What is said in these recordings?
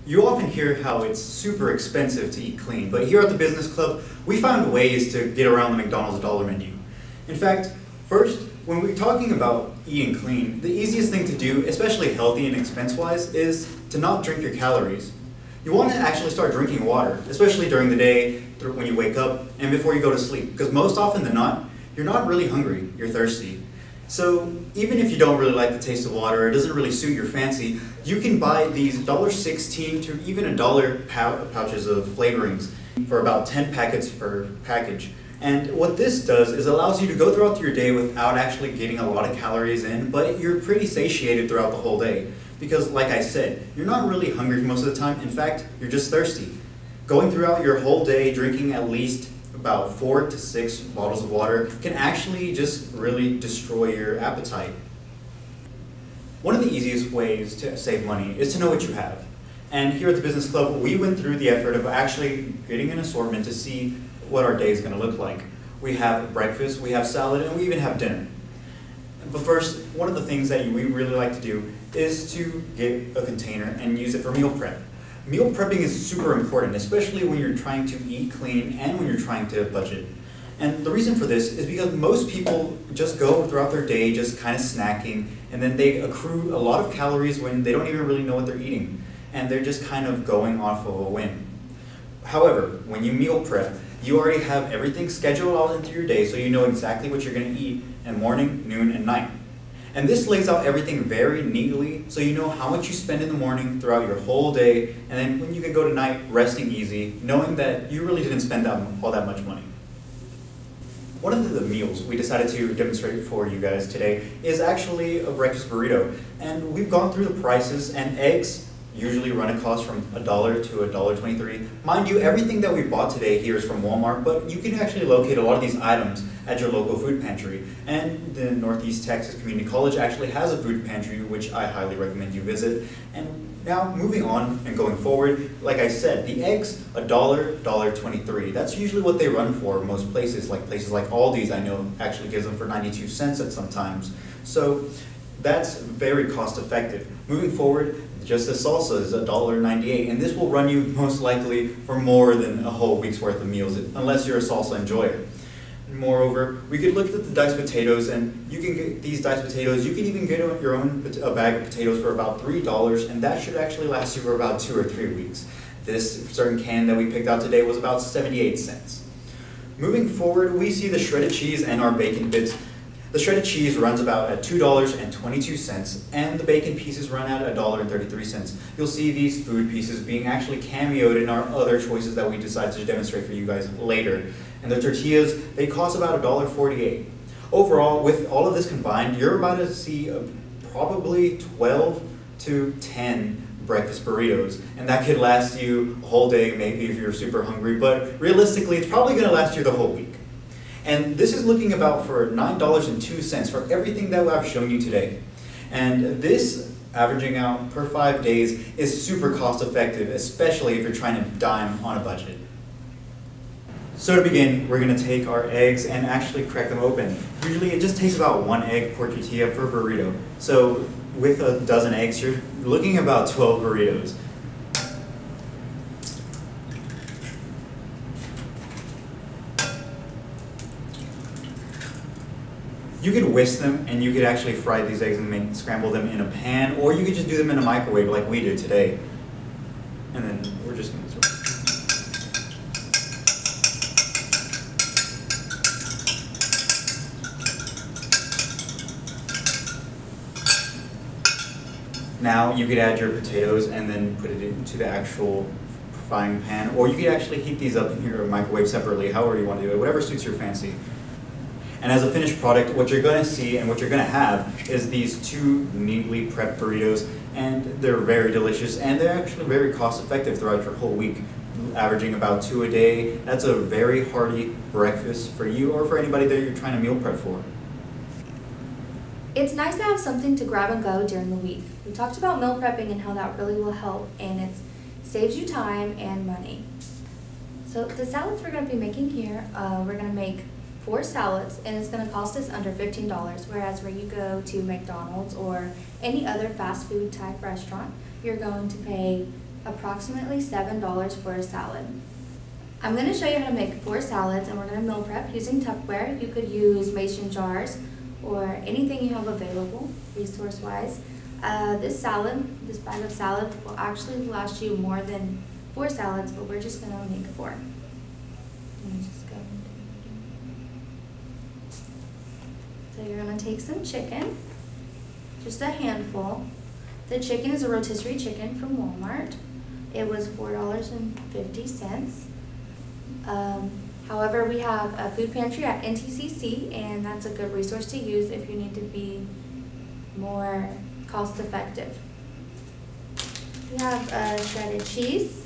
You often hear how it's super expensive to eat clean, but here at the Business Club, we found ways to get around the McDonald's dollar menu. In fact, first, when we're talking about eating clean, the easiest thing to do, especially healthy and expense-wise, is to not drink your calories. You want to actually start drinking water, especially during the day, when you wake up, and before you go to sleep, because most often than not, you're not really hungry, you're thirsty. So even if you don't really like the taste of water, it doesn't really suit your fancy, you can buy these $1.16 to even $1 pouches of flavorings for about 10 packets per package. And what this does is allows you to go throughout your day without actually getting a lot of calories in, but you're pretty satiated throughout the whole day. Because like I said, you're not really hungry most of the time. In fact, you're just thirsty. Going throughout your whole day drinking at least about 4 to 6 bottles of water can actually just really destroy your appetite. One of the easiest ways to save money is to know what you have. And here at the Business Club, we went through the effort of actually getting an assortment to see what our day is going to look like. We have breakfast, we have salad, and we even have dinner. But first, one of the things that we really like to do is to get a container and use it for meal prep. Meal prepping is super important, especially when you're trying to eat clean and when you're trying to budget. And the reason for this is because most people just go throughout their day just kind of snacking, and then they accrue a lot of calories when they don't even really know what they're eating. And they're just kind of going off of a whim. However, when you meal prep, you already have everything scheduled out into your day, so you know exactly what you're going to eat in morning, noon, and night. And this lays out everything very neatly, so you know how much you spend in the morning throughout your whole day, and then when you can go to night resting easy, knowing that you really didn't spend all that much money. One of the meals we decided to demonstrate for you guys today is actually a breakfast burrito. And we've gone through the prices, and eggs usually run a cost from $1 to $1.23. Mind you, everything that we bought today here is from Walmart, but you can actually locate a lot of these items at your local food pantry. And the Northeast Texas Community College actually has a food pantry, which I highly recommend you visit. And now, moving on and going forward, like I said, the eggs, $1, $1.23. That's usually what they run for most places like Aldi's, I know, actually gives them for 92 cents at sometimes. So that's very cost effective. Moving forward, just the salsa is $1.98, and this will run you most likely for more than a whole week's worth of meals, unless you're a salsa enjoyer. Moreover, we could look at the diced potatoes, and you can get these diced potatoes. You can even get your own bag of potatoes for about $3, and that should actually last you for about 2 or 3 weeks. This certain can that we picked out today was about 78 cents. Moving forward, we see the shredded cheese and our bacon bits. The shredded cheese runs about at $2.22, and the bacon pieces run at $1.33. You'll see these food pieces being actually cameoed in our other choices that we decided to demonstrate for you guys later. And the tortillas, they cost about $1.48. Overall, with all of this combined, you're about to see probably 12 to 10 breakfast burritos, and that could last you a whole day, maybe if you're super hungry, but realistically, it's probably going to last you the whole week. And this is looking about for $9.02 for everything that I've shown you today. And this, averaging out per 5 days, is super cost effective, especially if you're trying to dime on a budget. So to begin, we're going to take our eggs and actually crack them open. Usually it just takes about 1 egg per tortilla per burrito. So with a dozen eggs, you're looking at about 12 burritos. You could whisk them, and you could actually fry these eggs and scramble them in a pan, or you could just do them in a microwave like we did today. And then we're just going to throw. Now you could add your potatoes and then put it into the actual frying pan, or you could actually heat these up in your microwave separately, however you want to do it, whatever suits your fancy. And as a finished product, what you're going to see and what you're going to have is these 2 neatly prepped burritos, and they're very delicious, and they're actually very cost effective throughout your whole week, averaging about 2 a day. That's a very hearty breakfast for you or for anybody that you're trying to meal prep for. It's nice to have something to grab and go during the week. We talked about meal prepping and how that really will help, and it saves you time and money. So the salads we're going to be making here, we're going to make 4 salads, and it's going to cost us under $15, whereas where you go to McDonald's or any other fast food type restaurant, you're going to pay approximately $7 for a salad. I'm going to show you how to make 4 salads, and we're going to meal prep using Tupperware. You could use mason jars or anything you have available resource-wise. This bag of salad will actually last you more than 4 salads, but we're just going to make 4. Let me just go. So you're going to take some chicken, just a handful. The chicken is a rotisserie chicken from Walmart. It was $4.50. However, we have a food pantry at NTCC, and that's a good resource to use if you need to be more cost effective. We have shredded cheese.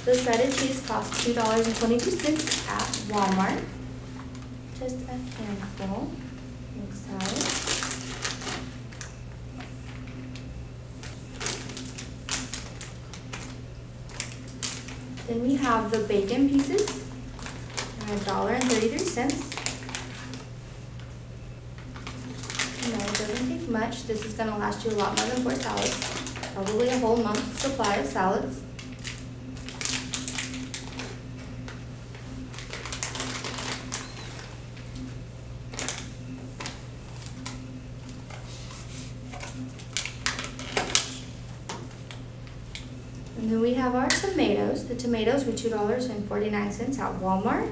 The shredded cheese costs $2.22 at Walmart. Just a handful, mix size. Then we have the bacon pieces, $1.33. No, it doesn't take much. This is going to last you a lot more than 4 salads, probably a whole month's supply of salads. And then we have our tomatoes. The tomatoes were $2.49 at Walmart.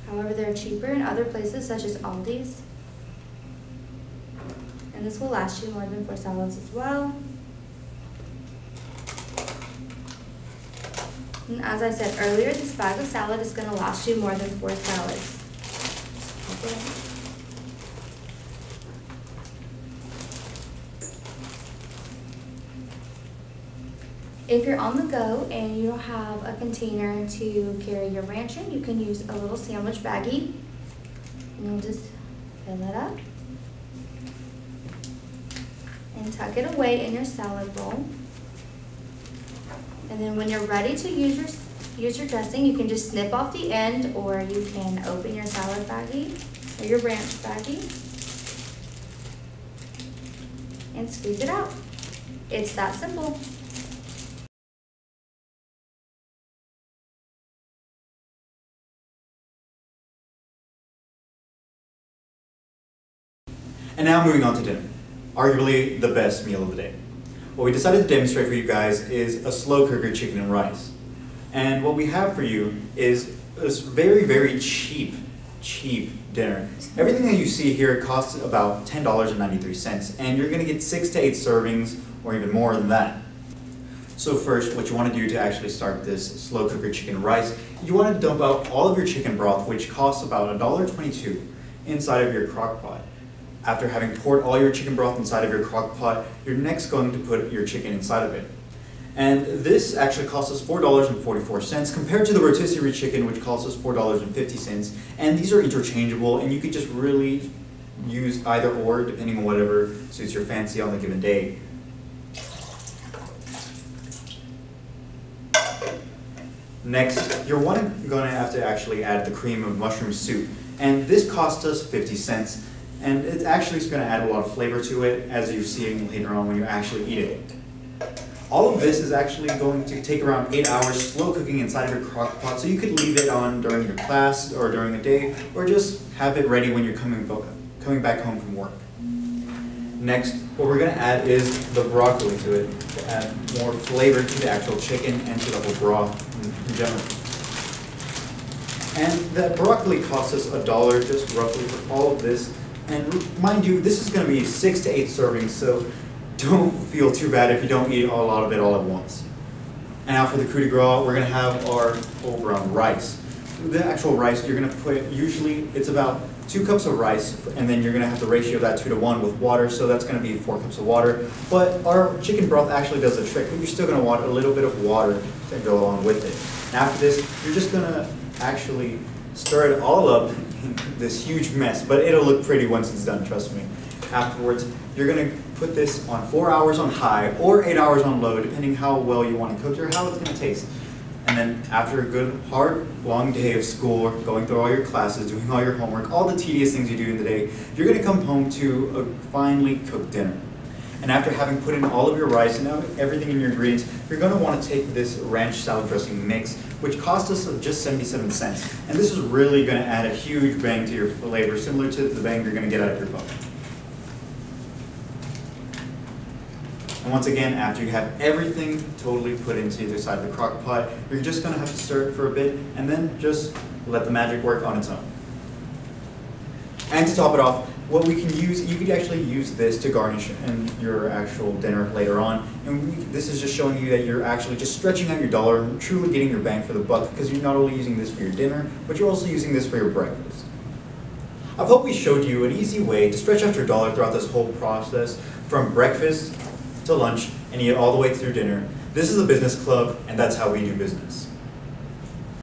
However, they're cheaper in other places such as Aldi's. And this will last you more than 4 salads as well. And as I said earlier, this bag of salad is going to last you more than 4 salads. If you're on the go and you don't have a container to carry your ranch in, you can use a little sandwich baggie. And you'll just fill it up and tuck it away in your salad bowl. And then when you're ready to use your dressing, you can just snip off the end, or you can open your salad baggie or your ranch baggie and squeeze it out. It's that simple. And now moving on to dinner, arguably the best meal of the day. What we decided to demonstrate for you guys is a slow cooker chicken and rice. And what we have for you is this very, very cheap dinner. Everything that you see here costs about $10.93, and you're going to get 6 to 8 servings or even more than that. So first, what you want to do to actually start this slow cooker chicken and rice, you want to dump out all of your chicken broth, which costs about $1.22, inside of your crock pot. After having poured all your chicken broth inside of your crock pot, you're next going to put your chicken inside of it. And this actually costs us $4.44 compared to the rotisserie chicken, which costs us $4.50. And these are interchangeable, and you could just really use either or depending on whatever suits your fancy on the given day. Next, you're going to have to actually add the cream of mushroom soup. And this cost us 50 cents. And it actually is going to add a lot of flavor to it, as you're seeing later on when you actually eat it. All of this is actually going to take around 8 hours slow cooking inside of your crock pot, so you could leave it on during your class or during a day, or just have it ready when you're coming back home from work. Next, what we're going to add is the broccoli to it, to add more flavor to the actual chicken and to the whole broth in general. And that broccoli costs us $1 just roughly for all of this. And mind you, this is going to be 6 to 8 servings, so don't feel too bad if you don't eat a lot of it all at once. And now for the coup de grace, we're going to have our whole brown rice. The actual rice, you're going to put, usually it's about 2 cups of rice, and then you're going to have the ratio of that 2 to 1 with water, so that's going to be 4 cups of water. But our chicken broth actually does the trick, but you're still going to want a little bit of water to go along with it. And after this, you're just going to actually stir it all up in this huge mess, but it'll look pretty once it's done, trust me. Afterwards, you're going to put this on 4 hours on high or 8 hours on low, depending how well you want to cook it or how it's going to taste. And then after a good, hard, long day of school, going through all your classes, doing all your homework, all the tedious things you do in the day, you're going to come home to a finely cooked dinner. And after having put in all of your rice and everything in your ingredients, you're going to want to take this ranch salad dressing mix, which cost us just 77 cents. And this is really going to add a huge bang to your flavor, similar to the bang you're going to get out of your pho. And once again, after you have everything totally put into the side of the crock pot, you're just going to have to stir it for a bit and then just let the magic work on its own. And to top it off, what we can use, you could actually use this to garnish in your actual dinner later on. And this is just showing you that you're actually just stretching out your dollar and truly getting your bang for the buck, because you're not only using this for your dinner, but you're also using this for your breakfast. I hope we showed you an easy way to stretch out your dollar throughout this whole process, from breakfast to lunch and yet all the way through dinner. This is the Business Club, and that's how we do business.